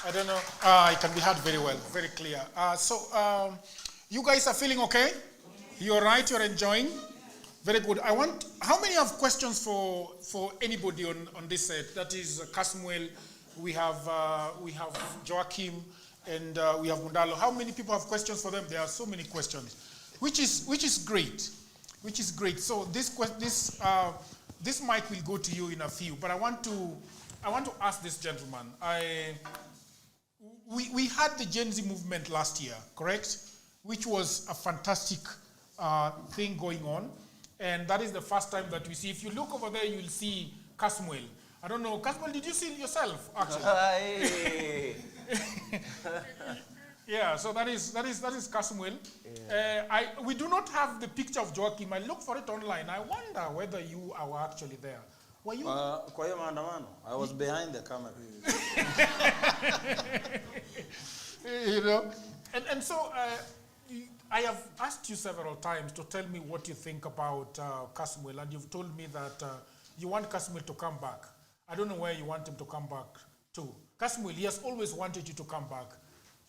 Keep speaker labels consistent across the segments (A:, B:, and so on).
A: I don't know. It can be heard very well, very clear. You guys are feeling okay? You're right, you're enjoying? Very good. How many have questions for anybody on this set? That is Kasmuel, we have Joakim, and we have Mundalo. How many people have questions for them? There are so many questions, which is great. So this mic will go to you in a few, but I want to ask this gentleman. We had the Gen Z movement last year, correct? Which was a fantastic thing going on. And that is the first time that we see. If you look over there, you'll see Kasmuel. I don't know, Kasmuel, did you see it yourself, actually? Yeah, so that is Kasmuel. Yeah. We do not have the picture of Joakim. I looked for it online. I wonder whether you are actually there. Were you?
B: I was behind the camera.
A: You know, and so I have asked you several times to tell me what you think about Kasmuel, and you've told me that you want Kasmuel to come back. I don't know where you want him to come back to. Kasmuel, he has always wanted you to come back.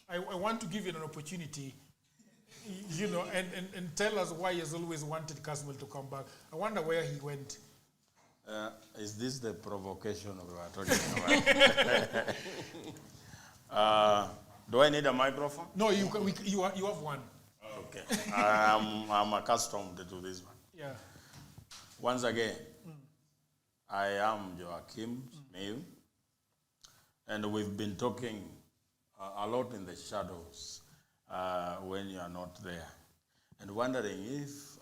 A: I want to give you an opportunity, you know, and tell us why he has always wanted Kasmuel to come back. I wonder where he went.
B: Is this the provocation we are talking about? Do I need a microphone?
A: No, you have one.
B: Okay. I'm accustomed to this one.
A: Yeah.
B: Once again, I am Joakim Simiyu, and we've been talking a lot in the shadows when you are not there, and wondering if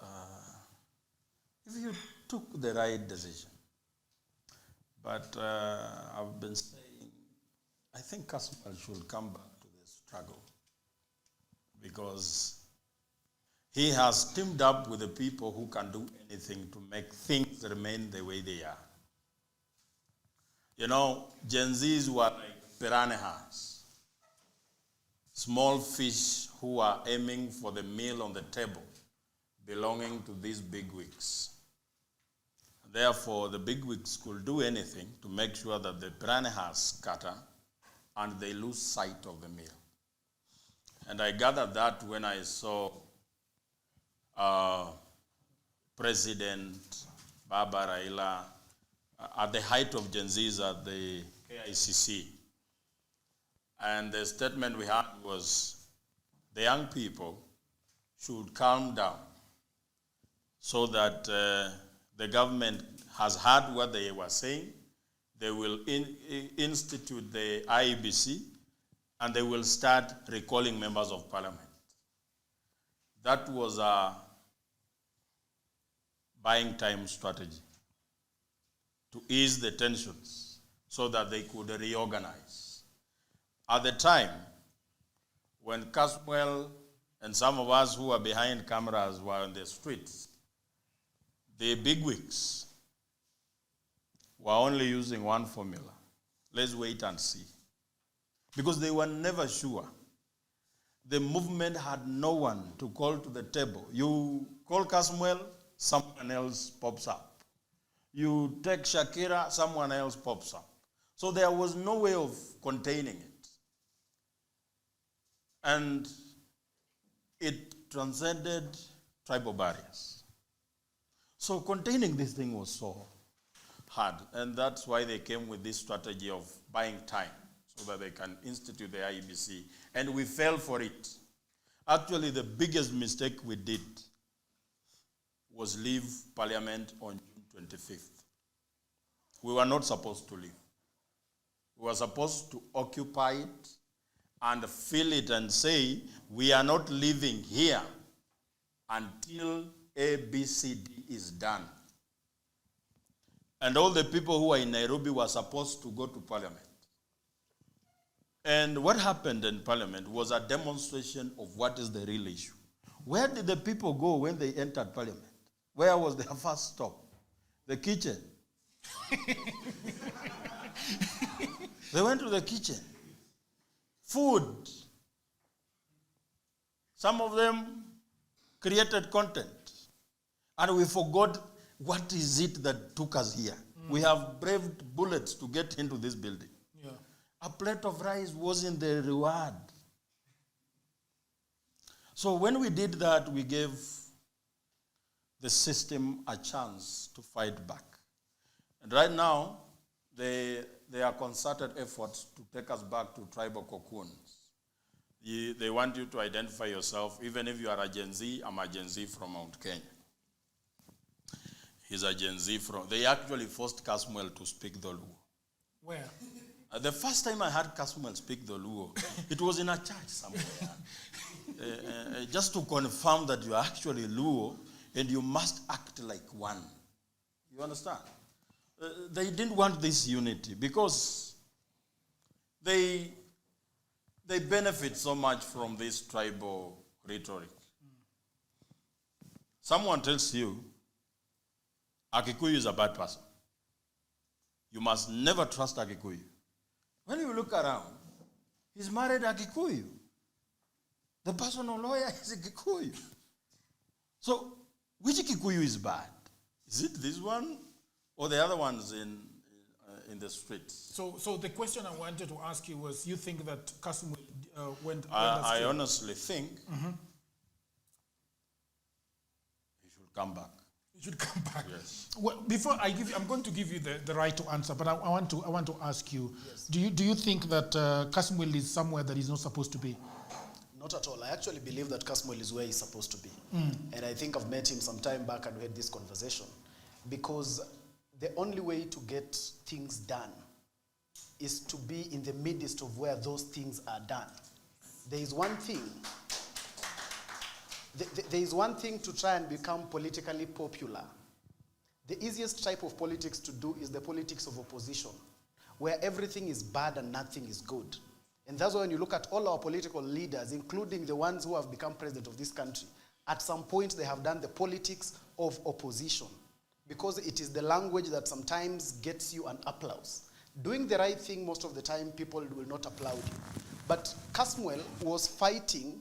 B: you took the right decision. But I've been saying, I think Kasmuel should come back to the struggle, because he has teamed up with the people who can do anything to make things remain the way they are. You know, Gen Zs were like piranhas, small fish who are aiming for the meal on the table belonging to these bigwigs. Therefore, the bigwigs could do anything to make sure that the piranhas scatter and they lose sight of the meal. And I gathered that when I saw President Baba Raila at the height of Gen Zs at the KICC. And the statement we had was, the young people should calm down so that the government has heard what they were saying. They will institute the IEBC, and they will start recalling members of parliament. That was a buying time strategy to ease the tensions so that they could reorganize. At the time, when Kasmuel and some of us who were behind cameras were on the streets, the bigwigs were only using one formula: let's wait and see. Because they were never sure. The movement had no one to call to the table. You call Kasmuel, someone else pops up. You take Shakira, someone else pops up. So there was no way of containing it. And it transcended tribal barriers. So containing this thing was so hard. And that's why they came with this strategy of buying time so that they can institute the IEBC. And we fell for it. Actually, the biggest mistake we did was leave Parliament on June 25th. We were not supposed to leave. We were supposed to occupy it and fill it and say, we are not leaving here until ABCD is done. And all the people who were in Nairobi were supposed to go to Parliament. And what happened in Parliament was a demonstration of what is the real issue. Where did the people go when they entered Parliament? Where was their first stop? The kitchen. They went to the kitchen. Food. Some of them created content. And we forgot what is it that took us here. We have braved bullets to get into this building.
A: Yeah.
B: A plate of rice wasn't the reward. So when we did that, we gave the system a chance to fight back. And right now, there are concerted efforts to take us back to tribal cocoons. They want you to identify yourself. Even if you are a Gen Z, I'm a Gen Z from Mount Kenya. He's a Gen Z from... They actually forced Kasmuel to speak the Luo.
A: Where?
B: The first time I heard Kasmuel speak the Luo, it was in a church somewhere. Just to confirm that you are actually Luo and you must act like one. You understand? They didn't want this unity because they benefit so much from this tribal rhetoric. Someone tells you, a Kikuyu is a bad person. You must never trust a Kikuyu. When you look around, he's married a Kikuyu. The personal lawyer is a Kikuyu. So, which Kikuyu is bad? Is it this one or the other ones in the streets?
A: So the question I wanted to ask you was, you think that Kasmuel went
B: I honestly think he should come back.
A: He should come back.
B: Yes.
A: Well, before I'm going to give you the right to answer, but I want to ask you,
C: yes.
A: Do you think that Kasmuel is somewhere that he's not supposed to be?
C: Not at all. I actually believe that Kasmuel is where he's supposed to be. And I think I've met him some time back and we had this conversation. Because the only way to get things done is to be in the midst of where those things are done. There is one thing. There is one thing to try and become politically popular. The easiest type of politics to do is the politics of opposition, where everything is bad and nothing is good. And that's why when you look at all our political leaders, including the ones who have become president of this country, at some point they have done the politics of opposition, because it is the language that sometimes gets you an applause. Doing the right thing most of the time, people will not applaud you. But Kasmuel was fighting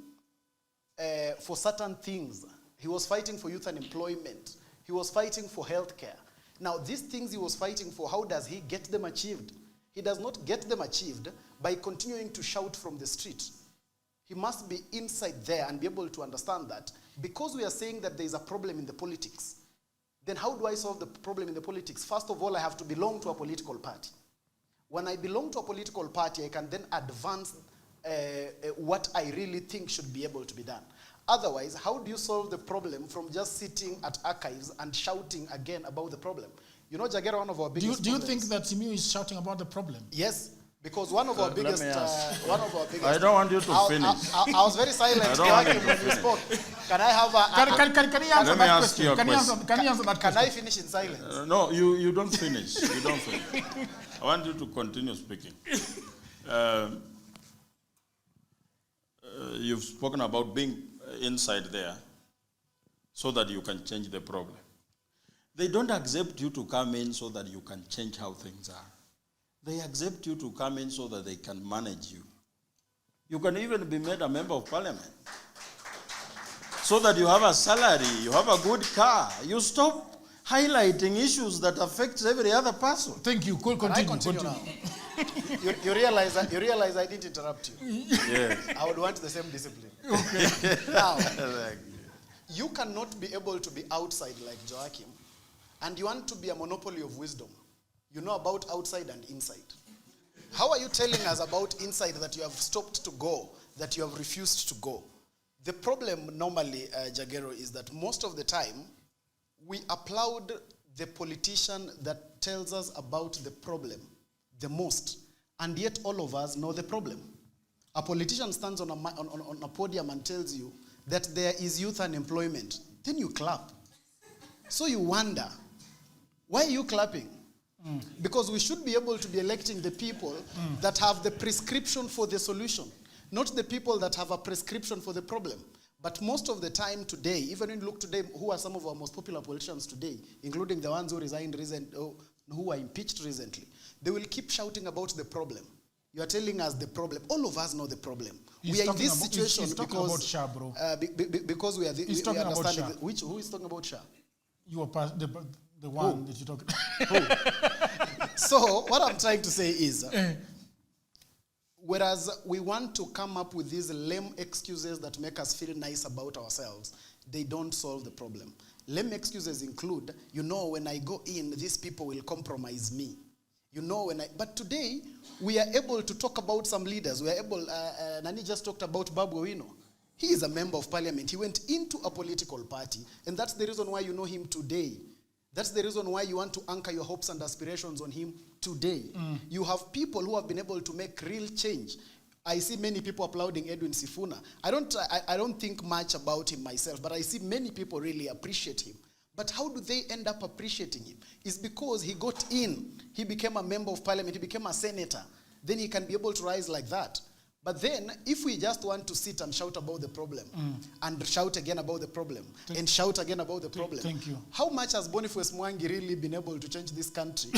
C: for certain things. He was fighting for youth unemployment. He was fighting for healthcare. Now, these things he was fighting for, how does he get them achieved? He does not get them achieved by continuing to shout from the street. He must be inside there and be able to understand that because we are saying that there is a problem in the politics, then how do I solve the problem in the politics? First of all, I have to belong to a political party. When I belong to a political party, I can then advance what I really think should be able to be done. Otherwise, how do you solve the problem from just sitting at archives and shouting again about the problem? You know, Jagera, one of our biggest
A: Do you think that Simiyu is shouting about the problem?
C: Yes, because one of our biggest...
B: I don't want you to finish.
C: I was very silent Joakim, when you spoke. Can I have a...
A: Can you answer that question? Can you answer that question?
C: Can I finish in silence?
B: No, you don't finish. You don't finish. I want you to continue speaking. You've spoken about being inside there so that you can change the problem. They don't accept you to come in so that you can change how things are. They accept you to come in so that they can manage you. You can even be made a member of parliament so that you have a salary, you have a good car. You stop highlighting issues that affect every other person.
A: Thank you. Continue.
C: Now? you realize I didn't interrupt you.
B: Yes.
C: I would want the same discipline.
A: Okay.
C: Now, you cannot be able to be outside like Joakim, and you want to be a monopoly of wisdom. You know about outside and inside. How are you telling us about inside that you have stopped to go, that you have refused to go? The problem normally, Jagero, is that most of the time, we applaud the politician that tells us about the problem the most, and yet all of us know the problem. A politician stands on a podium and tells you that there is youth unemployment. Then you clap. So you wonder, why are you clapping? Because we should be able to be electing the people that have the prescription for the solution, not the people that have a prescription for the problem. But most of the time today, even when you look today, who are some of our most popular politicians today, including the ones who resigned recently, who were impeached recently, they will keep shouting about the problem. You are telling us the problem. All of us know the problem. We are in this situation
A: he's talking about Shah, bro.
C: Because we are
A: He's talking about Shah.
C: Who is talking about Shah?
A: You are the one that you're talking
C: about. So what I'm trying to say is, Whereas we want to come up with these lame excuses that make us feel nice about ourselves, they don't solve the problem. Lame excuses include, when I go in, these people will compromise me. But today, we are able to talk about some leaders. We are able, Nani just talked about Babu Owino. He is a member of parliament. He went into a political party, and that's the reason why you know him today. That's the reason why you want to anchor your hopes and aspirations on him today. You have people who have been able to make real change. I see many people applauding Edwin Sifuna. I don't think much about him myself, but I see many people really appreciate him. But how do they end up appreciating him? It's because he got in. He became a member of parliament. He became a senator. Then he can be able to rise like that. But then, if we just want to sit and shout about the problem, and shout again about the problem, and shout again about the problem,
A: thank you.
C: How much has Boniface Mwangi really been able to change this country,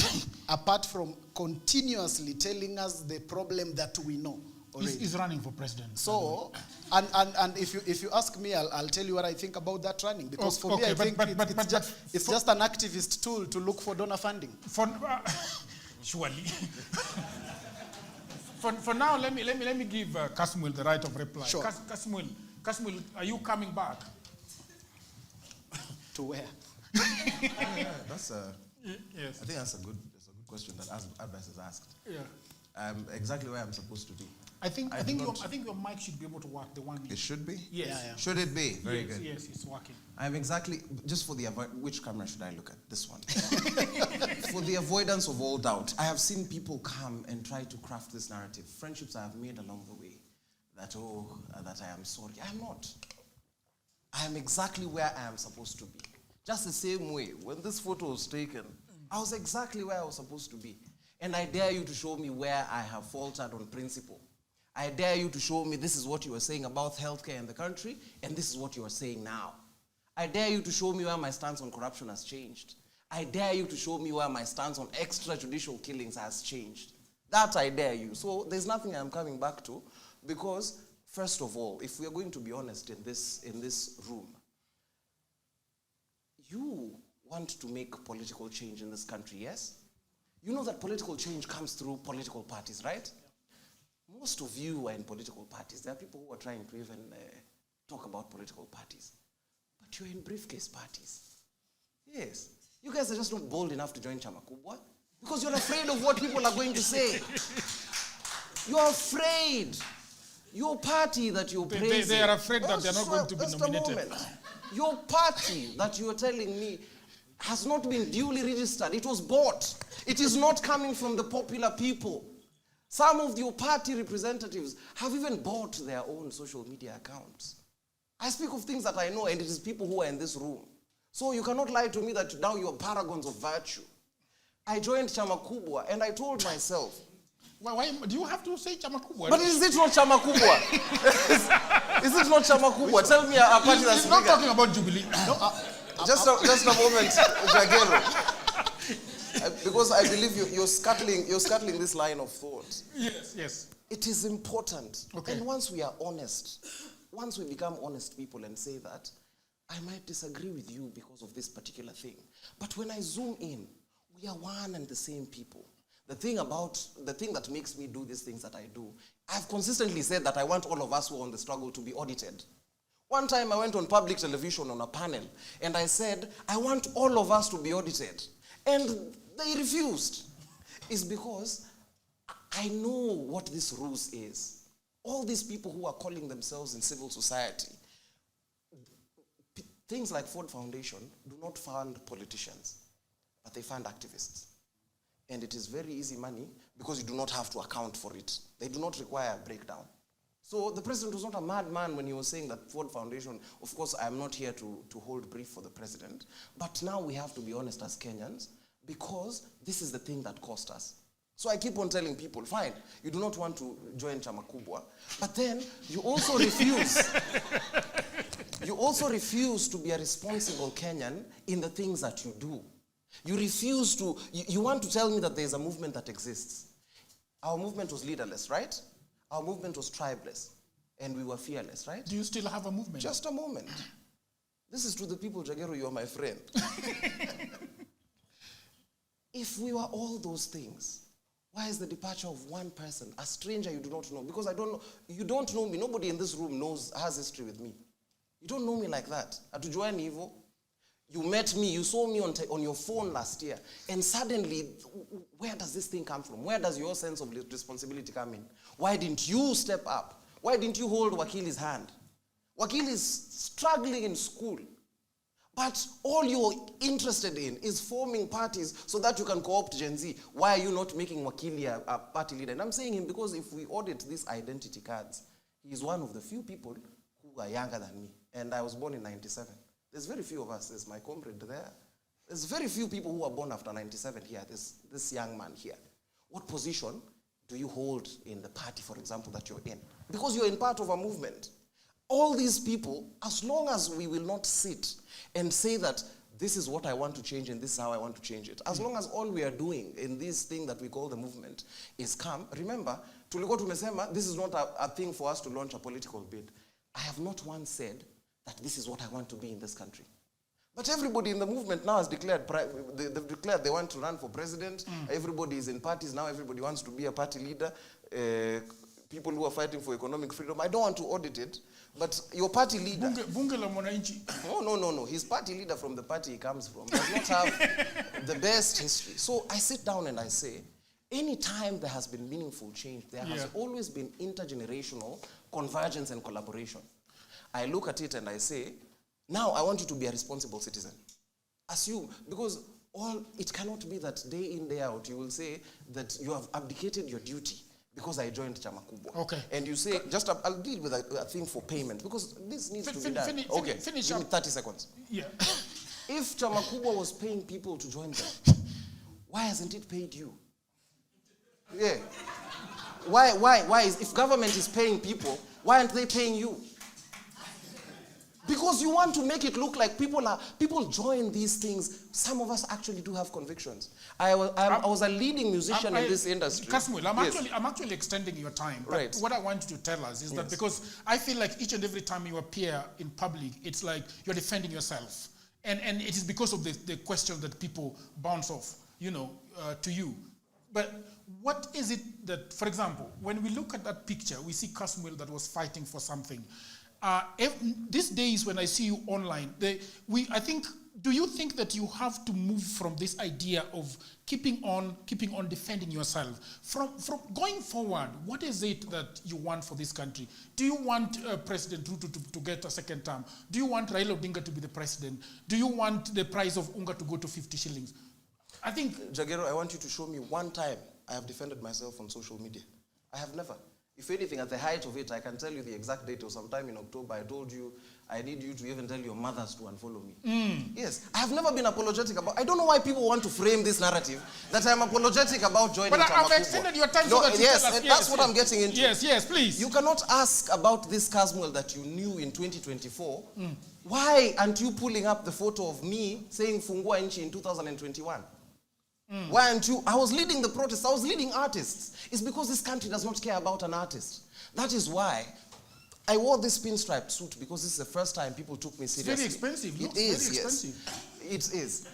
C: apart from continuously telling us the problem that we know already?
A: He's running for president.
C: So, and if you ask me, I'll tell you what I think about that running. Because for me, I think it's just an activist tool to look for donor funding.
A: Surely. For now, let me give Kasmuel the right of reply.
C: Sure.
A: Kasmuel, are you coming back?
C: To where?
D: That's a.
A: Yes.
D: I think that's a good question that Advice has asked.
A: Yeah.
D: Exactly where I'm supposed to be.
A: I think your mic should be able to work. The one.
D: It should be.
A: Yes.
C: Yeah.
D: Should it be? Very good.
A: Yes, it's working.
D: I'm exactly, just for the which camera should I look at? This one. For the avoidance of all doubt, I have seen people come and try to craft this narrative. Friendships I have made along the way, that I am sorry. I am not. I am exactly where I am supposed to be. Just the same way, when this photo was taken, I was exactly where I was supposed to be. And I dare you to show me where I have faltered on principle. I dare you to show me this is what you were saying about healthcare in the country, and this is what you are saying now. I dare you to show me where my stance on corruption has changed. I dare you to show me where my stance on extrajudicial killings has changed. That I dare you. So there's nothing I'm coming back to, because first of all, if we are going to be honest in this room, you want to make political change in this country, yes? You know that political change comes through political parties, right? Most of you are in political parties. There are people who are trying to even talk about political parties. But you're in briefcase parties. Yes. You guys are just not bold enough to join Chama Kubwa because you're afraid of what people are going to say. You're afraid. Your party that you're praising.
A: They are afraid that they're not going to be nominated.
D: Your party that you're telling me has not been duly registered. It was bought. It is not coming from the popular people. Some of your party representatives have even bought their own social media accounts. I speak of things that I know, and it is people who are in this room. So you cannot lie to me that now you are paragons of virtue. I joined Chama Kubwa, and I told myself,
A: why do you have to say Chama Kubwa?
D: But is it not Chama Kubwa? Is it not Chama Kubwa? Tell me a party that's
A: He's not talking about Jubilee. No,
D: just a moment, Jagero. Because I believe you're scuttling this line of thought.
A: Yes.
D: It is important.
A: Okay.
D: And once we are honest, once we become honest people and say that, I might disagree with you because of this particular thing. But when I zoom in, we are one and the same people. The thing that makes me do these things that I do, I've consistently said that I want all of us who are on the struggle to be audited. One time I went on public television on a panel, and I said, I want all of us to be audited. And they refused. It's because I know what this ruse is. All these people who are calling themselves in civil society, things like Ford Foundation do not fund politicians, but they fund activists. And it is very easy money because you do not have to account for it. They do not require a breakdown. So the president was not a madman when he was saying that Ford Foundation, of course, I'm not here to hold brief for the president, but now we have to be honest as Kenyans, because this is the thing that cost us. So I keep on telling people, fine, you do not want to join Chama Kubwa, but then you also refuse. You also refuse to be a responsible Kenyan in the things that you do. You refuse to, you want to tell me that there's a movement that exists. Our movement was leaderless, right? Our movement was tribeless, and we were fearless, right?
A: Do you still have a movement?
D: Just a moment. This is to the people, Jagero, you're my friend. If we were all those things, Why is the departure of one person, a stranger you do not know? Because I don't know, you don't know me. Nobody in this room has history with me. You don't know me like that. Atujuani evil. You met me, you saw me on your phone last year, and suddenly, where does this thing come from? Where does your sense of responsibility come in? Why didn't you step up? Why didn't you hold Wakili's hand? Wakili is struggling in school, but all you're interested in is forming parties so that you can co-opt Gen Z. Why are you not making Wakili a party leader? And I'm saying him because if we audit these identity cards, he's one of the few people who are younger than me, and I was born in 97. There's very few of us. There's my comrade there. There's very few people who are born after 97 here. This young man here. What position do you hold in the party, for example, that you're in? Because you're in part of a movement. All these people, as long as we will not sit and say that this is what I want to change and this is how I want to change it, as long as all we are doing in this thing that we call the movement is come, remember, tulikuwa tumesema, this is not a thing for us to launch a political bid. I have not once said that this is what I want to be in this country. But everybody in the movement now has declared, they've declared they want to run for president. Everybody is in parties now. Everybody wants to be a party leader. People who are fighting for economic freedom. I don't want to audit it, but your party leader...
A: Bunge la Mwananchi.
D: No. His party leader from the party he comes from does not have the best history. So I sit down and I say, anytime there has been meaningful change, there has always been intergenerational convergence and collaboration. I look at it and I say, now I want you to be a responsible citizen. Assume, because it cannot be that day in, day out, you will say that you have abdicated your duty because I joined Chama Kubwa.
A: Okay.
D: And you say, I'll deal with a thing for payment, because this needs to be done.
A: Finish
D: give
A: up.
D: me 30 seconds.
A: Yeah.
D: If Chama Kubwa was paying people to join them, why hasn't it paid you? Yeah. Why if government is paying people, why aren't they paying you? Because you want to make it look like people join these things. Some of us actually do have convictions. I was a leading musician in this industry.
A: Kasmuel, I'm actually extending your time. But
D: Right.
A: what I want you to tell us is that because I feel like each and every time you appear in public, it's like you're defending yourself. And it is because of the questions that people bounce off, to you. But what is it that, for example, when we look at that picture, we see Kasmuel that was fighting for something. These days when I see you online, do you think that you have to move from this idea of keeping on defending yourself? From going forward, what is it that you want for this country? Do you want President Ruto to get a second term? Do you want Raila Odinga to be the president? Do you want the price of unga to go to 50 shillings? I think...
D: Jagero, I want you to show me one time I have defended myself on social media. I have never. If anything, at the height of it, I can tell you the exact date or sometime in October, I told you, I need you to even tell your mothers to unfollow me. Yes, I have never been apologetic about, I don't know why people want to frame this narrative that I'm apologetic about joining
A: But I've
D: Chama
A: extended your time
D: No,
A: so that you
D: yes,
A: tell us.
D: that's what I'm getting into.
A: Yes, please.
D: You cannot ask about this Kasmuel that you knew in 2024. Why aren't you pulling up the photo of me saying Fungua Nchi in 2021? Why aren't you? I was leading the protests. I was leading artists. It's because this country does not care about an artist. That is why I wore this pinstripe suit, because this is the first time people took me seriously.
A: Very expensive.
D: It is,
A: very
D: yes.
A: expensive.
D: It is.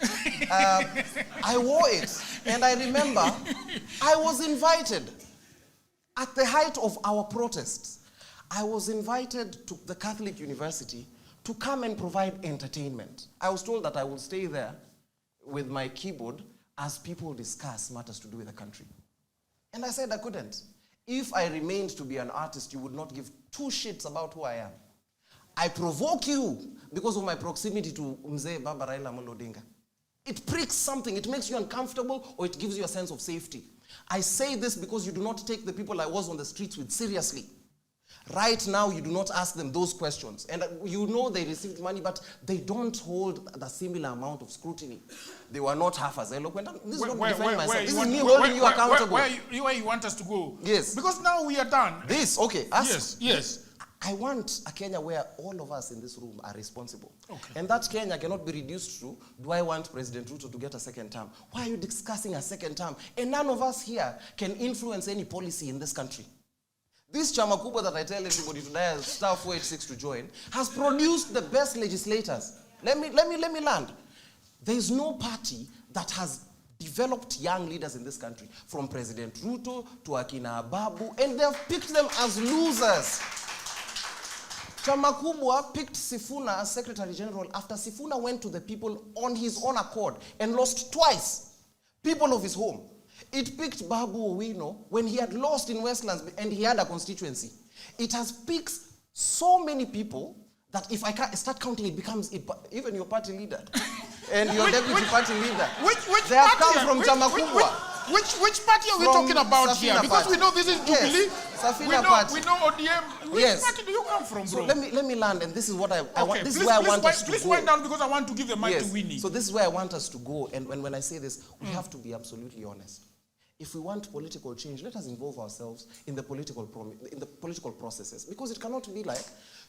D: I wore it, and I remember I was invited at the height of our protests. I was invited to the Catholic University to come and provide entertainment. I was told that I will stay there with my keyboard as people discuss matters to do with the country. And I said I couldn't. If I remained to be an artist, you would not give two shits about who I am. I provoke you because of my proximity to Mzee Baba Raila Amolo Odinga. It pricks something, it makes you uncomfortable, or it gives you a sense of safety. I say this because you do not take the people I was on the streets with seriously. Right now, you do not ask them those questions. And you know they received money, but they don't hold the similar amount of scrutiny. They were not half as eloquent. This is not defending myself. This is me holding you accountable.
A: Where you want us to go?
D: Yes.
A: Because now we are done.
D: Okay.
A: Yes.
D: I want a Kenya where all of us in this room are responsible.
A: Okay.
D: And that Kenya cannot be reduced to, do I want President Ruto to get a second term? Why are you discussing a second term? And none of us here can influence any policy in this country. This Chama Kubwa that I tell everybody to dial star 486 to join has produced the best legislators. Let me land. There is no party that has developed young leaders in this country, from President Ruto to Akina Babu, and they have picked them as losers. Chama Kubwa picked Sifuna as Secretary General after Sifuna went to the people on his own accord and lost twice. People of his home. It picked Babu Owino when he had lost in Westlands and he had a constituency. It has picked so many people that if I start counting, it becomes even your party leader and your deputy party leader.
A: Which
D: they have
A: party
D: come from Chama Kubwa.
A: Which party are we talking about
D: Safina
A: here? Because
D: party.
A: we know this is Jubilee.
D: Yes, Safina party.
A: We know ODM. Which party do you come from, bro?
D: So let me land, and this is what I want. This
A: please,
D: is where I want us to
A: please
D: go.
A: wind down because I want to give the mic to Winnie.
D: So this is where I want us to go. And when I say this, we have to be absolutely honest. If we want political change, let us involve ourselves in the political processes. Because it cannot be like,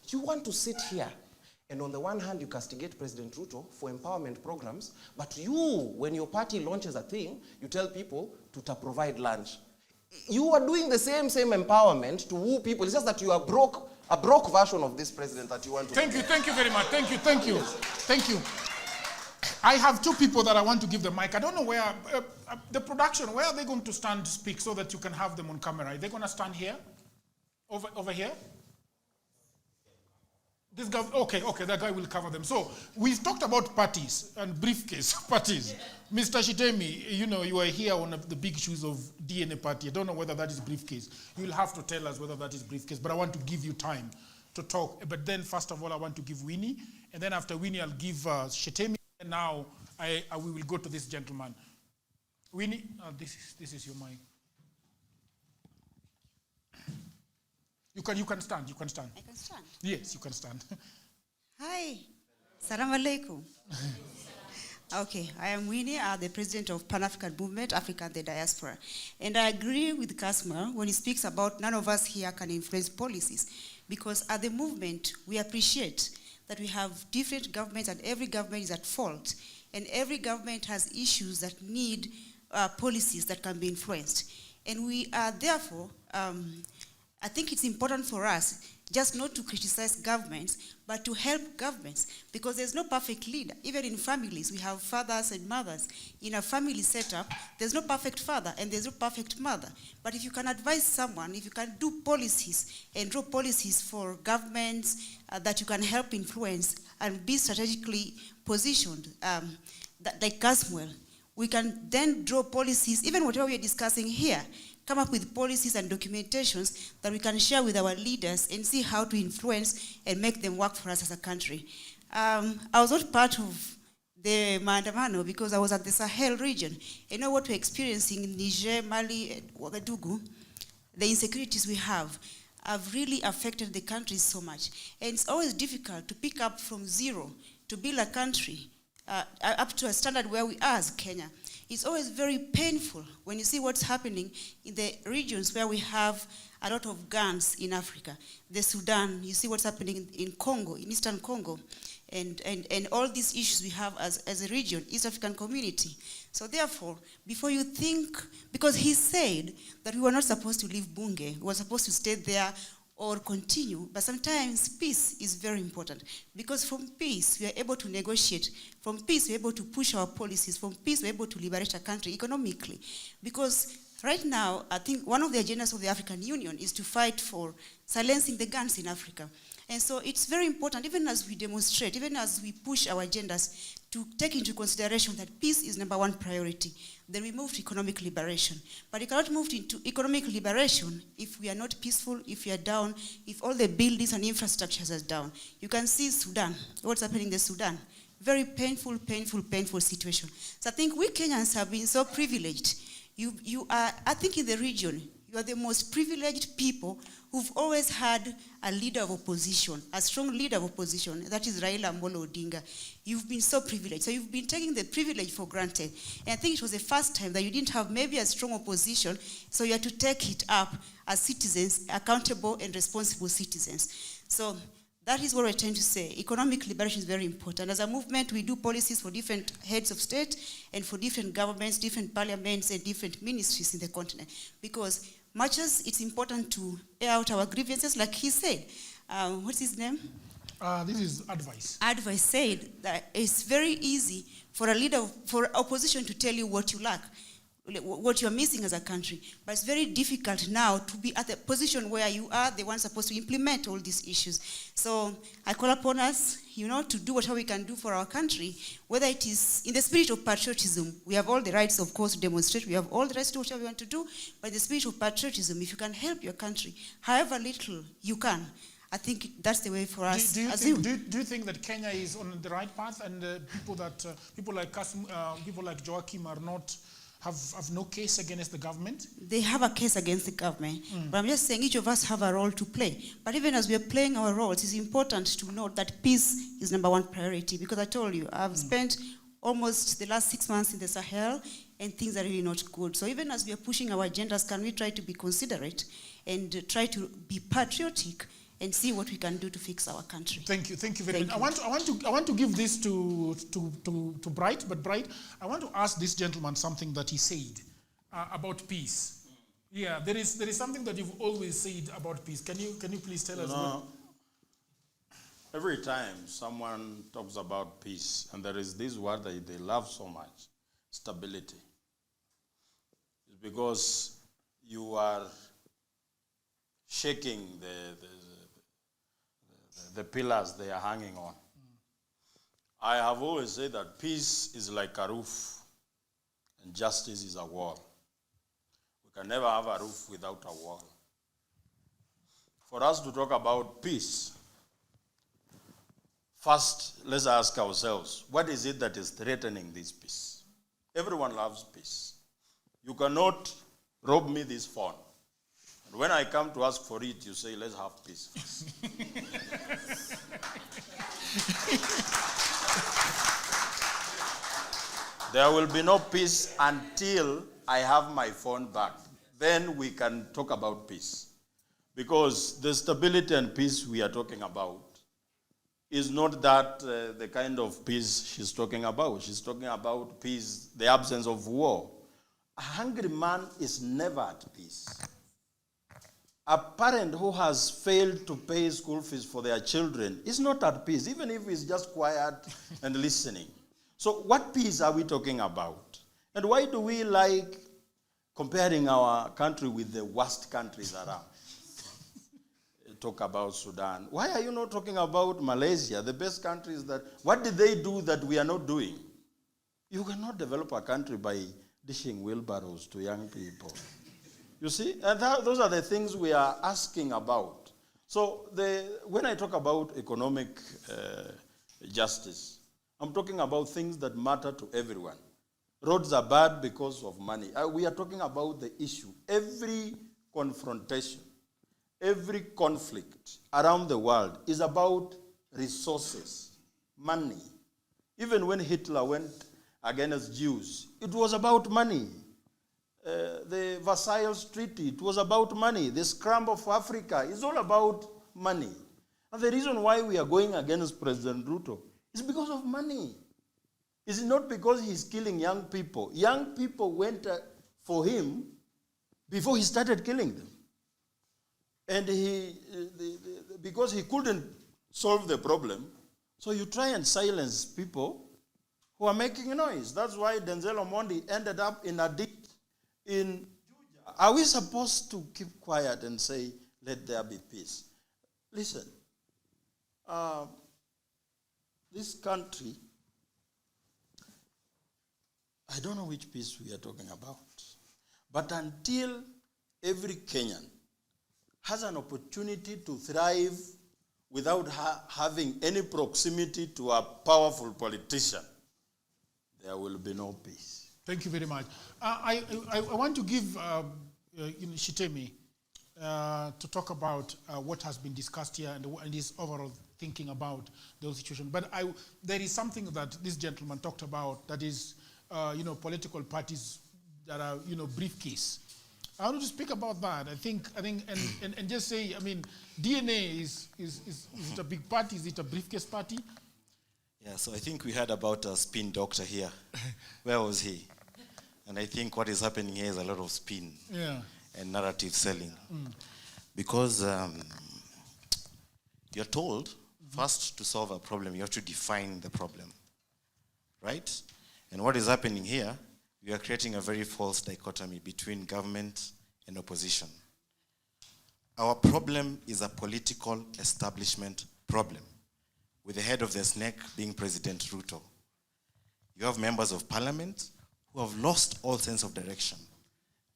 D: you want to sit here, and on the one hand, you castigate President Ruto for empowerment programs, but you, when your party launches a thing, you tell people to provide lunch. You are doing the same empowerment to woo people. It's just that you are a broke version of this president that you want to.
A: Thank you very much. Thank you. I have two people that I want to give the mic. I don't know where, the production, where are they going to stand to speak so that you can have them on camera? Are they going to stand here? Over here? This guy, okay, that guy will cover them. So, we've talked about parties and briefcase parties. Mr. Shitemi, you are here on the big issues of DNA party. I don't know whether that is briefcase. You'll have to tell us whether that is briefcase, but I want to give you time to talk. But then, first of all, I want to give Winnie, and then after Winnie, I'll give Shitemi, and now we will go to this gentleman. Winnie, this is your mic. You can stand.
E: I can stand?
A: Yes, you can stand.
E: Hi. Salam alaikum. Okay, I am Winnie, the president of Pan-African Movement, Africa and the Diaspora. And I agree with Kasmuel when he speaks about none of us here can influence policies. Because at the movement, we appreciate that we have different governments and every government is at fault. And every government has issues that need policies that can be influenced. And we are therefore, I think it's important for us just not to criticize governments, but to help governments, because there's no perfect leader. Even in families, we have fathers and mothers. In a family setup, there's no perfect father and there's no perfect mother. But if you can advise someone, if you can do policies and draw policies for governments that you can help influence and be strategically positioned, like Kasmuel, we can then draw policies, even whatever we are discussing here, come up with policies and documentations that we can share with our leaders and see how to influence and make them work for us as a country. I was not part of the Maandamano because I was at the Sahel region. I know what we're experiencing in Niger, Mali, and Ouagadougou. The insecurities we have really affected the country so much. And it's always difficult to pick up from zero to build a country up to a standard where we are as Kenya. It's always very painful when you see what's happening in the regions where we have a lot of guns in Africa. The Sudan, you see what's happening in Congo, in Eastern Congo, and all these issues we have as a region, East African community. So therefore, before you think, because he said that we were not supposed to leave Bunge, we were supposed to stay there or continue, but sometimes peace is very important, because from peace we are able to negotiate, from peace we are able to push our policies, from peace we are able to liberate a country economically. Because right now, I think one of the agendas of the African Union is to fight for silencing the guns in Africa. And so it's very important, even as we demonstrate, even as we push our agendas, to take into consideration that peace is number one priority. Then we move to economic liberation. But you cannot move into economic liberation if we are not peaceful, if we are down, if all the buildings and infrastructures are down. You can see Sudan, what's happening in Sudan. Very painful situation. So I think we Kenyans have been so privileged. You are, I think in the region, you are the most privileged people who've always had a leader of opposition, a strong leader of opposition, that is Raila Amolo Odinga. You've been so privileged. So you've been taking the privilege for granted. And I think it was the first time that you didn't have maybe a strong opposition, so you had to take it up as citizens, accountable and responsible citizens. So that is what we're trying to say. Economic liberation is very important. As a movement, we do policies for different heads of state and for different governments, different parliaments, and different ministries in the continent. Because much as it's important to air out our grievances, like he said, what's his name?
A: This is advice.
E: Advice said that it's very easy for a leader, for opposition to tell you what you lack, what you're missing as a country. But it's very difficult now to be at the position where you are the one supposed to implement all these issues. So I call upon us, to do whatever we can do for our country, whether it is in the spirit of patriotism. We have all the rights, of course, to demonstrate. We have all the rights to do whatever we want to do. But in the spirit of patriotism, if you can help your country, however little you can, I think that's the way for us.
A: Do you think that Kenya is on the right path, and people like Joakim are not have no case against the government?
E: They have a case against the government, but I'm just saying each of us have a role to play. But even as we are playing our roles, it's important to note that peace is number one priority, because I told you, I've spent almost the last 6 months in the Sahel, and things are really not good. So even as we are pushing our agendas, can we try to be considerate and try to be patriotic and see what we can do to fix our country?
A: Thank you very much. I want to give this to Bright, but Bright, I want to ask this gentleman something that he said about peace. Yeah, there is something that you've always said about peace. Can you please tell us?
B: Every time someone talks about peace, and there is this word that they love so much, stability, it's because you are shaking the pillars they are hanging on. I have always said that peace is like a roof and justice is a wall. We can never have a roof without a wall. For us to talk about peace, first let's ask ourselves, what is it that is threatening this peace? Everyone loves peace. You cannot rob me this phone. And when I come to ask for it, you say, let's have peace first. There will be no peace until I have my phone back. Then we can talk about peace. Because the stability and peace we are talking about is not that the kind of peace she's talking about. She's talking about peace, the absence of war. A hungry man is never at peace. A parent who has failed to pay school fees for their children is not at peace, even if he's just quiet and listening. So what peace are we talking about? And why do we like comparing our country with the worst countries around? Talk about Sudan. Why are you not talking about Malaysia, the best countries that, what did they do that we are not doing? You cannot develop a country by dishing wheelbarrows to young people. You see, and those are the things we are asking about. So when I talk about economic justice, I'm talking about things that matter to everyone. Roads are bad because of money. We are talking about the issue. Every confrontation, every conflict around the world is about resources, money. Even when Hitler went against Jews, it was about money. The Versailles Treaty, it was about money. The Scramble of Africa is all about money. And the reason why we are going against President Ruto is because of money. It's not because he's killing young people. Young people went for him before he started killing them. And because he couldn't solve the problem, so you try and silence people who are making noise. That's why Denzel Omondi ended up in a ditch in Georgia. Are we supposed to keep quiet and say, let there be peace? Listen, this country, I don't know which peace we are talking about, but until every Kenyan has an opportunity to thrive without having any proximity to a powerful politician, there will be no peace.
A: Thank you very much. I want to give Shitemi to talk about what has been discussed here and his overall thinking about the situation. But there is something that this gentleman talked about that is, political parties that are, briefcase. I want to speak about that. I think, and just say, DNA is it a big party? Is it a briefcase party?
F: Yeah, so I think we heard about a spin doctor here. Where was he? And I think what is happening here is a lot of spin and narrative selling. Because you're told First, to solve a problem, you have to define the problem, right? And what is happening here, we are creating a very false dichotomy between government and opposition. Our problem is a political establishment problem, with the head of the snake being President Ruto. You have members of parliament who have lost all sense of direction.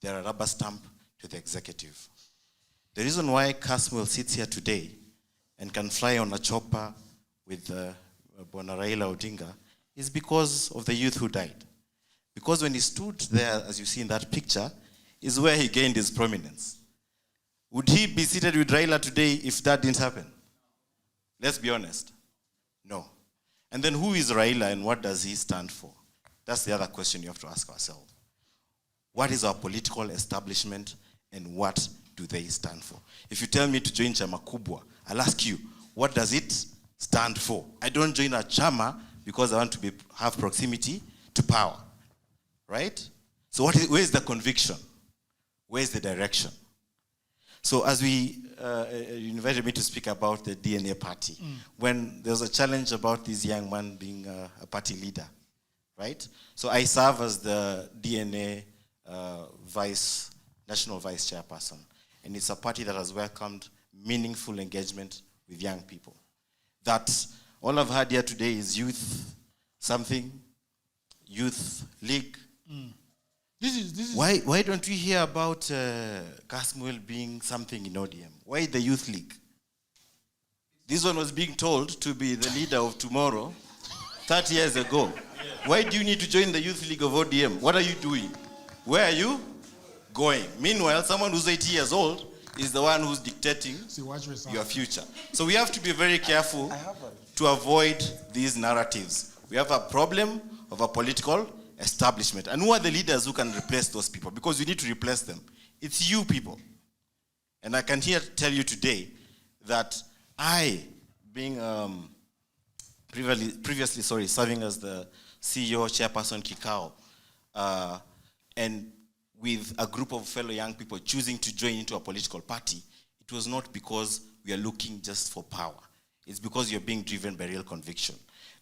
F: They're a rubber stamp to the executive. The reason why Kasmuel sits here today and can fly on a chopper with Bwana Raila Odinga is because of the youth who died. Because when he stood there, as you see in that picture, is where he gained his prominence. Would he be seated with Raila today if that didn't happen? Let's be honest. No. And then who is Raila and what does he stand for? That's the other question you have to ask ourselves. What is our political establishment and what do they stand for? If you tell me to join Chama Kubwa, I'll ask you, what does it stand for? I don't join a Chama because I want to have proximity to power, right? So where is the conviction? Where is the direction? So as you invited me to speak about the DNA party, when there was a challenge about this young man being a party leader, right? So I serve as the DNA national vice chairperson. And it's a party that has welcomed meaningful engagement with young people. That all I've heard here today is youth something, youth league.
A: This is
F: Why don't we hear about Kasmuel being something in ODM? Why the youth league? This one was being told to be the leader of tomorrow 30 years ago. Why do you need to join the youth league of ODM? What are you doing? Where are you going? Meanwhile, someone who's 80 years old is the one who's dictating your future. So we have to be very careful to avoid these narratives. We have a problem of a political establishment. And who are the leaders who can replace those people? Because we need to replace them. It's you people. And I can tell you today that I, being previously serving as the CEO, chairperson Kikao, and with a group of fellow young people choosing to join into a political party, it was not because we are looking just for power. It's because you're being driven by real conviction.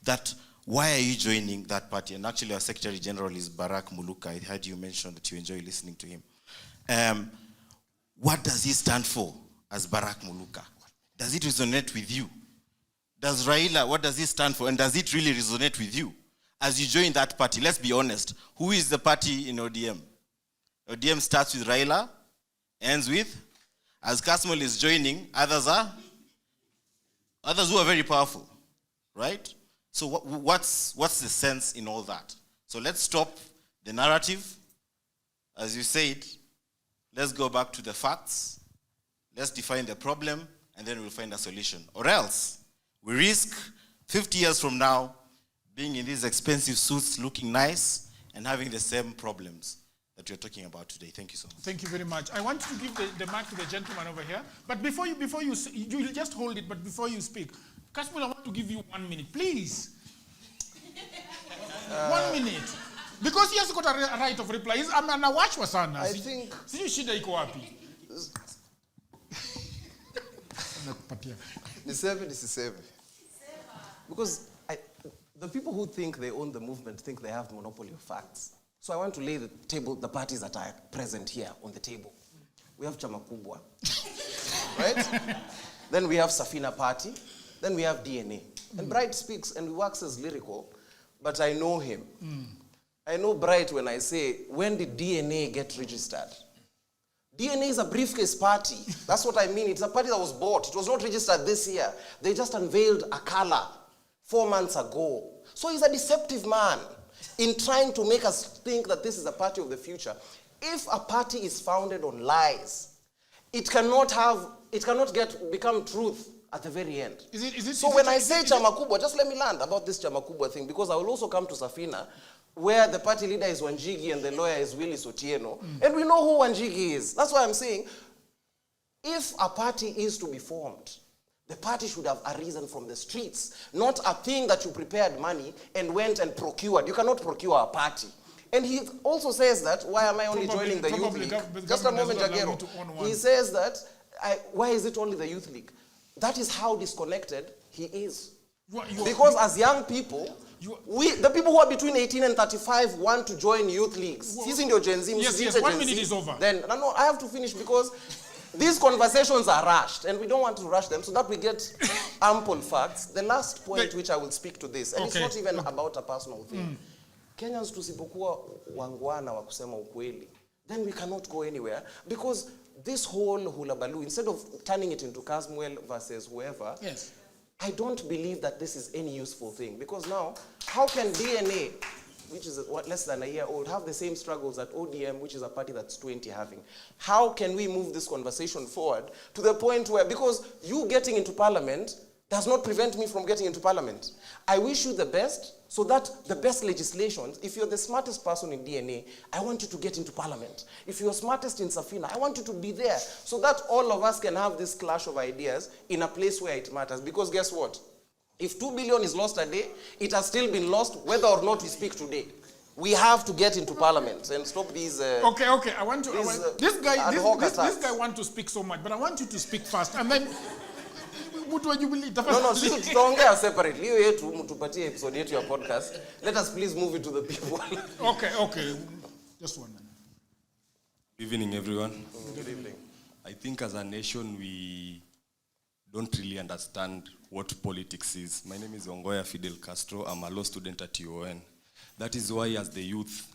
F: That why are you joining that party? And actually our Secretary General is Barak Muluka. I heard you mention that you enjoy listening to him. What does he stand for as Barak Muluka? Does it resonate with you? Does Raila, what does he stand for? And does it really resonate with you? As you join that party, let's be honest, who is the party in ODM? ODM starts with Raila, ends with, as Kasmuel is joining, others who are very powerful, right? So what's the sense in all that? So let's stop the narrative. As you said, let's go back to the facts. Let's define the problem, and then we'll find a solution. Or else, we risk 50 years from now being in these expensive suits, looking nice, and having the same problems that we're talking about today. Thank you so much.
A: Thank you very much. I want to give the mic to the gentleman over here. But before you will just hold it, but before you speak, Kasmuel, I want to give you 1 minute, please. 1 minute. Because he has got a right of reply. I'm an awachwa sana.
C: I think...
A: Sijui shida iko wapi.
D: Niseme. Because the people who think they own the movement think they have monopoly of facts. So I want to lay the parties that are present here on the table. We have Chama Kubwa, right? Then we have Safina Party. Then we have DNA. And Bright speaks and works as lyrical, but I know him. I know Bright when I say, when did DNA get registered? DNA is a briefcase party. That's what I mean. It's a party that was bought. It was not registered this year. They just unveiled a color 4 months ago. So he's a deceptive man in trying to make us think that this is a party of the future. If a party is founded on lies, it cannot become truth at the very end. So when I say Chama Kubwa, just let me land about this Chama Kubwa thing, because I will also come to Safina, where the party leader is Wanjigi and the lawyer is Willis Otieno. And we know who Wanjigi is. That's why I'm saying, if a party is to be formed, the party should have arisen from the streets, not a thing that you prepared money and went and procured. You cannot procure a party. And he also says that, why am I only joining the youth league? Just a moment, Jagero. He says that, why is it only the youth league? That is how disconnected He is.
A: You are-
D: Because as young people, the people who are between 18 and 35 want to join youth leagues. Sisi ndio Gen Z,
A: Yes,
D: msijite
A: 1
D: Gen Z.
A: minute is over.
D: Then, no, I have to finish because these conversations are rushed and we don't want to rush them so that we get ample facts. The last point which I will speak to this, and it's not even about a personal thing. Kenyans tusipokuwa wangwana wa kusema ukweli, then we cannot go anywhere because this whole hula baloo, instead of turning it into Kasmuel versus whoever,
A: Yes.
D: I don't believe that this is any useful thing because now, how can DNA, which is less than a year old, have the same struggles that ODM, which is a party that's 20, having? How can we move this conversation forward to the point where, because you getting into parliament does not prevent me from getting into parliament. I wish you the best so that the best legislations, if you're the smartest person in DNA, I want you to get into parliament. If you're smartest in Safina, I want you to be there so that all of us can have this clash of ideas in a place where it matters. Because guess what? If 2 billion is lost a day, it has still been lost whether or not we speak today. We have to get into parliament and stop these...
A: Okay. I want to... this guy wants to speak so much, but I want you to speak fast. And then...
D: No, tutaongea separately. Hiyo yetu mtupatie episode yetu ya podcast. Let us please move it to the people.
A: Okay. Just one minute.
G: Good evening, everyone.
D: Good evening.
G: I think as a nation, we don't really understand what politics is. My name is Ongoya Fidel Castro. I'm a law student at UON. That is why, as the youth,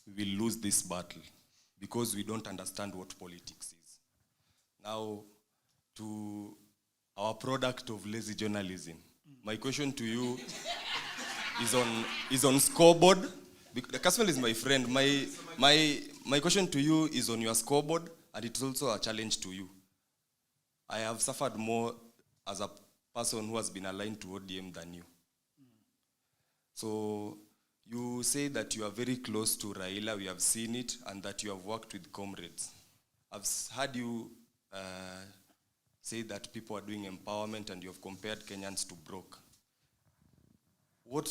G: we will lose this battle because we don't understand what politics is. Now, to our product of lazy journalism, my question to you is on scoreboard. Kasmuel is my friend. My question to you is on your scoreboard, and it's also a challenge to you. I have suffered more as a person who has been aligned to ODM than you. So you say that you are very close to Raila, we have seen it, and that you have worked with comrades. I've heard you say that people are doing empowerment and you have compared Kenyans to broke. What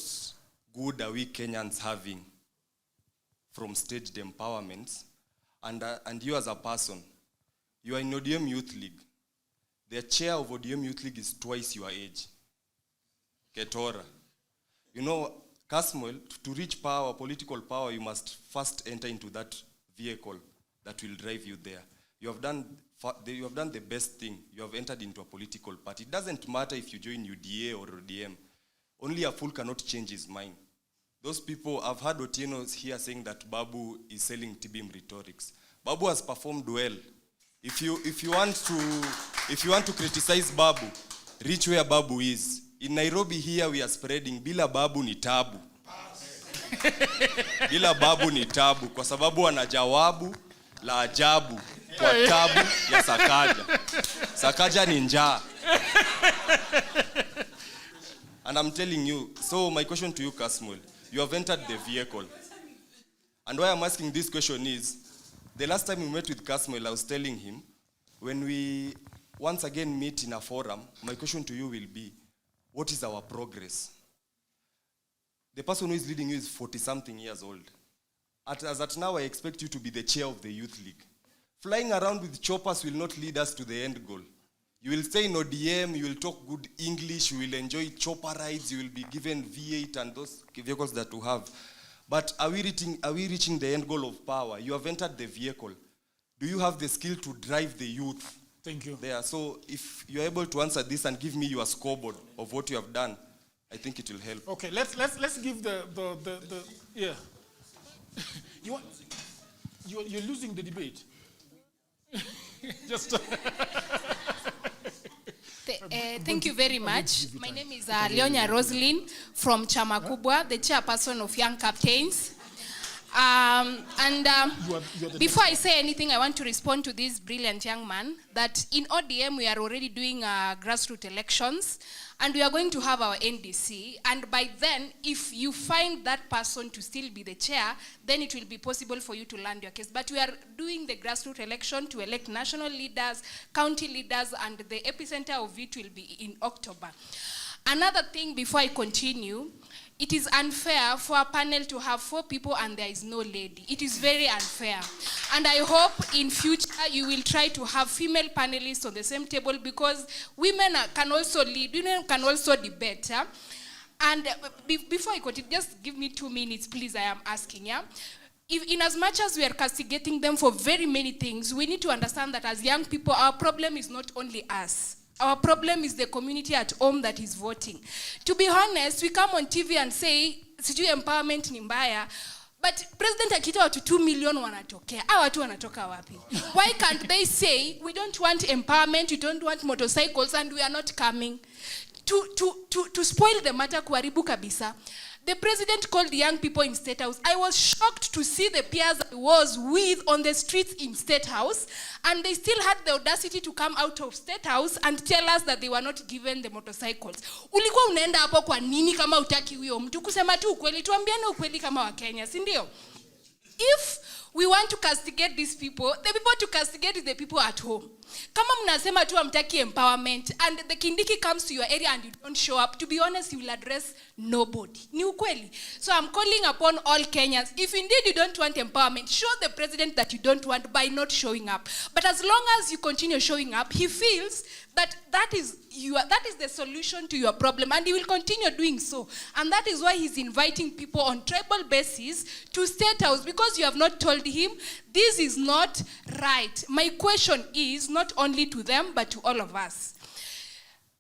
G: good are we Kenyans having from staged empowerments? And you as a person, you are in ODM Youth League. The chair of ODM Youth League is twice your age. Ketora. You know, Kasmuel, to reach power, political power, you must first enter into that vehicle that will drive you there. You have done the best thing. You have entered into a political party. It doesn't matter if you join UDA or ODM. Only a fool cannot change his mind. Those people, I've heard Otieno here saying that Babu is selling TBM rhetorics. Babu has performed well. If you want to criticize Babu, reach where Babu is. In Nairobi here we are spreading bila Babu ni tabu. Bila Babu ni tabu kwa sababu ana jawabu la ajabu kwa tabu ya Sakaja. Sakaja ni njaa. And I'm telling you, so my question to you, Kasmuel, you have entered the vehicle. And why I'm asking this question is, the last time we met with Kasmuel, I was telling him, when we once again meet in a forum, my question to you will be, what is our progress? The person who is leading you is 40-something years old. As at now, I expect you to be the chair of the youth league. Flying around with choppers will not lead us to the end goal. You will stay in ODM, you will talk good English, you will enjoy chopper rides, you will be given V8 and those vehicles that you have. But are we reaching the end goal of power? You have entered the vehicle. Do you have the skill to drive the youth?
A: Thank you.
G: There. So if you're able to answer this and give me your scoreboard of what you have done, I think it will help.
A: Okay, let's give the yeah. You're losing the debate. Just
H: thank you very much. My name is Leonya Roslyn from Chama Kubwa, the chairperson of Young Captains. Before I say anything, I want to respond to this brilliant young man that in ODM we are already doing grassroots elections and we are going to have our NDC, and by then if you find that person to still be the chair, then it will be possible for you to land your case. But we are doing the grassroots election to elect national leaders, county leaders, and the epicenter of it will be in October. Another thing before I continue, it is unfair for a panel to have 4 people and there is no lady. It is very unfair. And I hope in future you will try to have female panelists on the same table, because women can also lead, women can also debate. Yeah? And before I continue, just give me 2 minutes, please, I am asking. Yeah? If, in as much as we are castigating them for very many things, we need to understand that as young people, our problem is not only us. Our problem is the community at home that is voting. To be honest, we come on TV and say, sijui empowerment ni mbaya, but President akita watu 2 million wanatokea. Hawa watu wanatoka wapi? Why can't they say, we don't want empowerment, we don't want motorcycles, and we are not coming? To spoil the matter, kuharibu kabisa. The president called the young people in State House. I was shocked to see the peers I was with on the streets in State House, and they still had the audacity to come out of State House and tell us that they were not given the motorcycles. Ulikuwa unaenda hapo kwa nini kama utaki huyo mtu? Kusema tu ukweli, tuambiane ukweli kama wa Kenya, si ndio? If we want to castigate these people, the people to castigate is the people at home. Kama mnasema tu amtaki empowerment, and the Kindiki comes to your area and you don't show up, to be honest, you will address nobody. Ni ukweli. So I'm calling upon all Kenyans, if indeed you don't want empowerment, show the president that you don't want by not showing up. But as long as you continue showing up, he feels that that is the solution to your problem, and he will continue doing so. And that is why he's inviting people on tribal basis to State House, because you have not told him this is not right. My question is not only to them, but to all of us.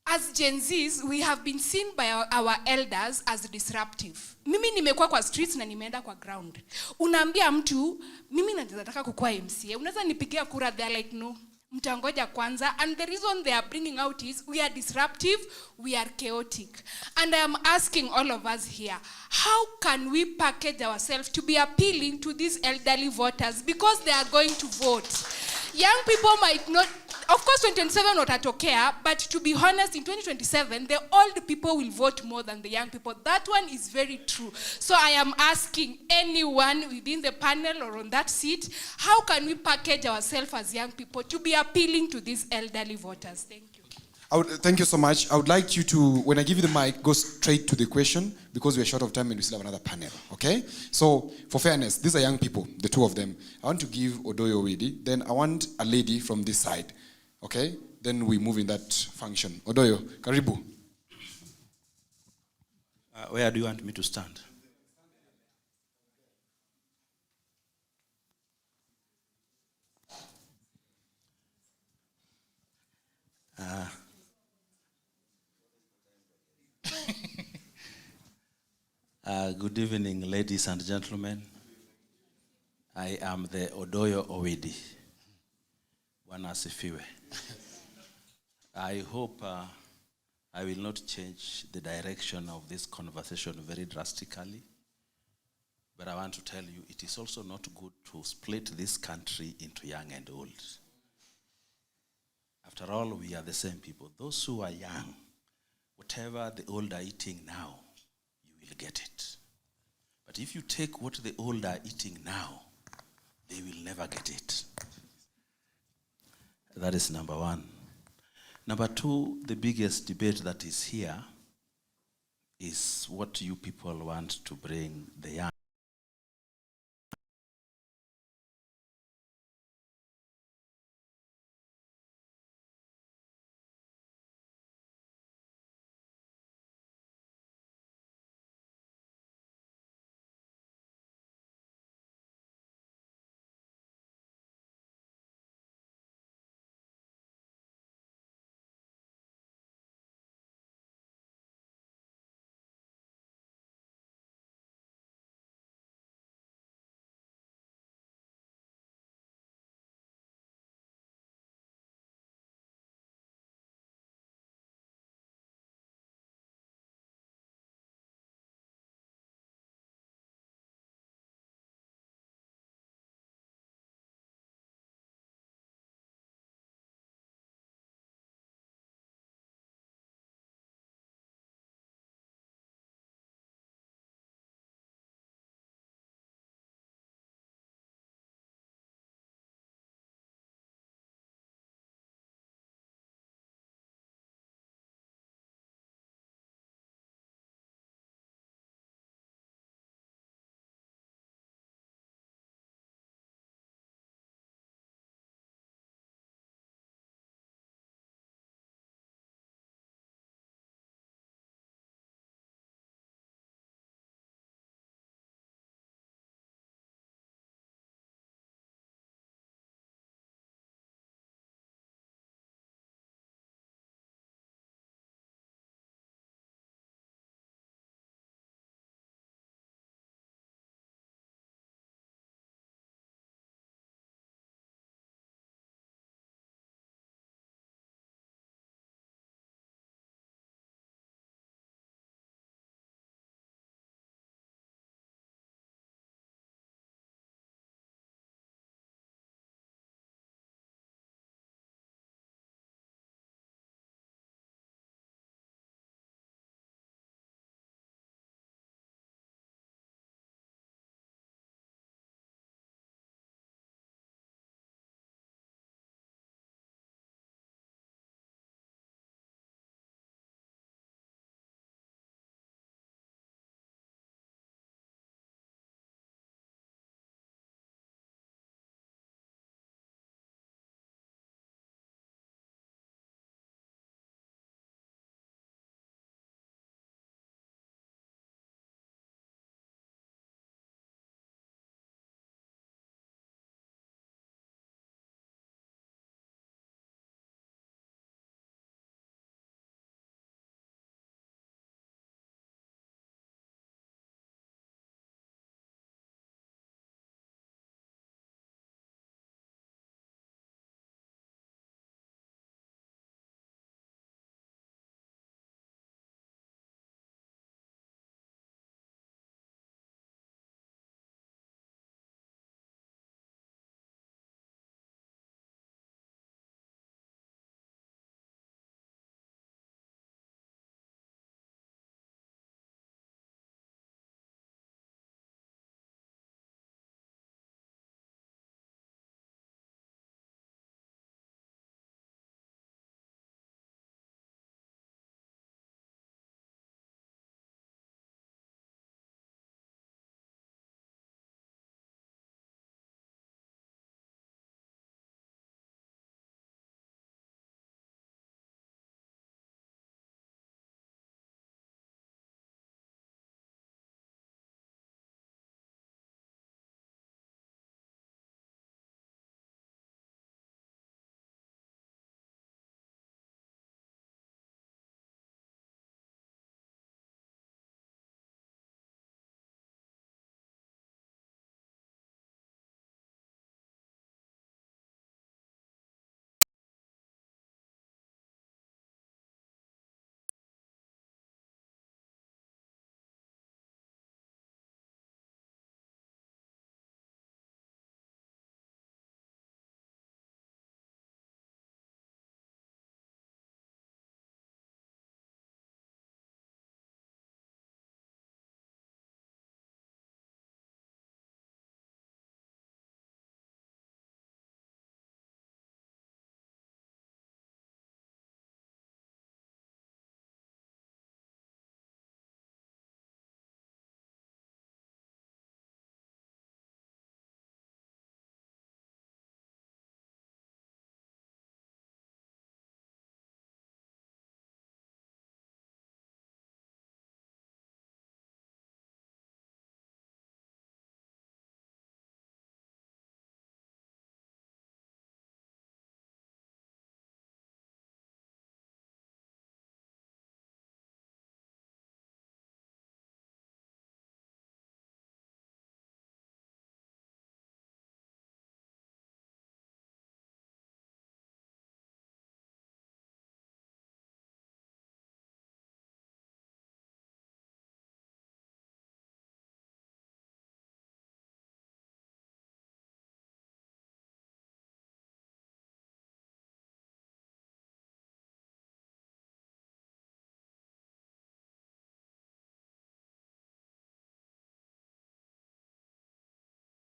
H: As Gen Zs, we have been seen by our elders as disruptive. Mimi nimekuwa kwa streets na nimeenda kwa ground. Unaambia mtu, mimi nataka kukua MCA. Unaweza nipigia kura, they're like, no. Mtangoja kwanza. And the reason they are bringing out is we are disruptive, we are chaotic. And I am asking all of us here, how can we package ourselves to be appealing to these elderly voters, because they are going to vote? Young people might not, of course 2027 watatokea, but to be honest, in 2027, the old people will vote more than the young people. That one is very true. So I am asking anyone within the panel or on that seat, how can we package ourselves as young people to be appealing to these elderly voters? Thank you.
I: Thank you so much. I would like you to, when I give you the mic, go straight to the question, because we're short of time and we still have another panel, okay? So, for fairness, these are young people, the 2 of them. I want to give Odoyo Widi, then I want a lady from this side, okay? Then we move in that function. Odoyo, karibu.
J: Where do you want me to stand? Good evening, ladies and gentlemen. I am the Odoyo Owidi. Bwana asifiwe. I hope I will not change the direction of this conversation very drastically. But I want to tell you, it is also not good to split this country into young and old. After all, we are the same people. Those who are young, whatever the old are eating now, you will get it. But if you take what the old are eating now, they will never get it. That is number 1. Number 2, the biggest debate that is here is what you people want to bring the young